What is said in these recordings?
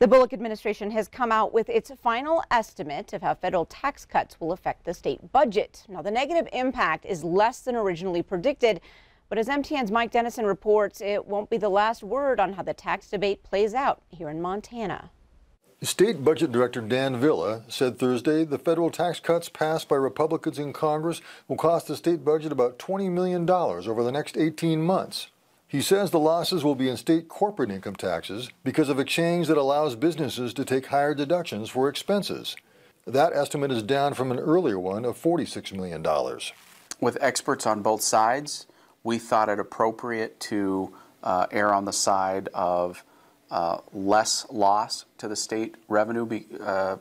The Bullock administration has come out with its final estimate of how federal tax cuts will affect the state budget. Now, the negative impact is less than originally predicted, but as MTN's Mike Dennison reports, it won't be the last word on how the tax debate plays out here in Montana. State Budget Director Dan Villa said Thursday the federal tax cuts passed by Republicans in Congress will cost the state budget about $20 million over the next 18 months. He says the losses will be in state corporate income taxes because of a change that allows businesses to take higher deductions for expenses. That estimate is down from an earlier one of $46 million. With experts on both sides, we thought it appropriate to err on the side of less loss to the state revenue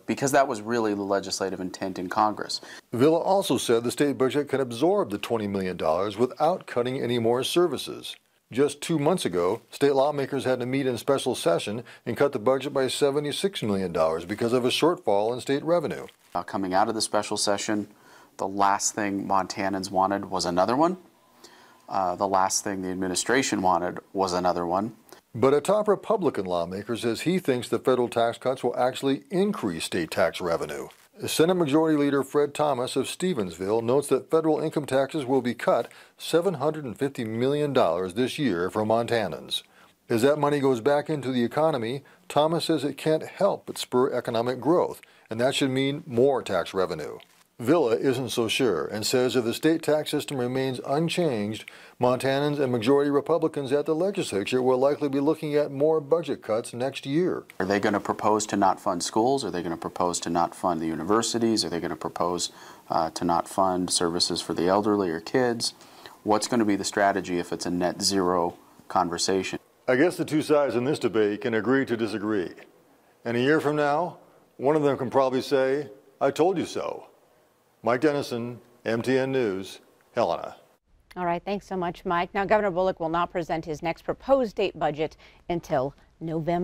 because that was really the legislative intent in Congress. Villa also said the state budget can absorb the $20 million without cutting any more services. Just 2 months ago, state lawmakers had to meet in special session and cut the budget by $76 million because of a shortfall in state revenue. Coming out of the special session, the last thing Montanans wanted was another one. The last thing the administration wanted was another one. But a top Republican lawmaker says he thinks the federal tax cuts will actually increase state tax revenue. Senate Majority Leader Fred Thomas of Stevensville notes that federal income taxes will be cut $750 million this year for Montanans. As that money goes back into the economy, Thomas says it can't help but spur economic growth, and that should mean more tax revenue. Villa isn't so sure and says if the state tax system remains unchanged, Montanans and majority Republicans at the legislature will likely be looking at more budget cuts next year. Are they going to propose to not fund schools? Are they going to propose to not fund the universities? Are they going to propose to not fund services for the elderly or kids? What's going to be the strategy if it's a net zero conversation? I guess the two sides in this debate can agree to disagree. And a year from now, one of them can probably say, "I told you so." Mike Dennison, MTN News, Helena. All right, thanks so much, Mike. Now, Governor Bullock will not present his next proposed state budget until November.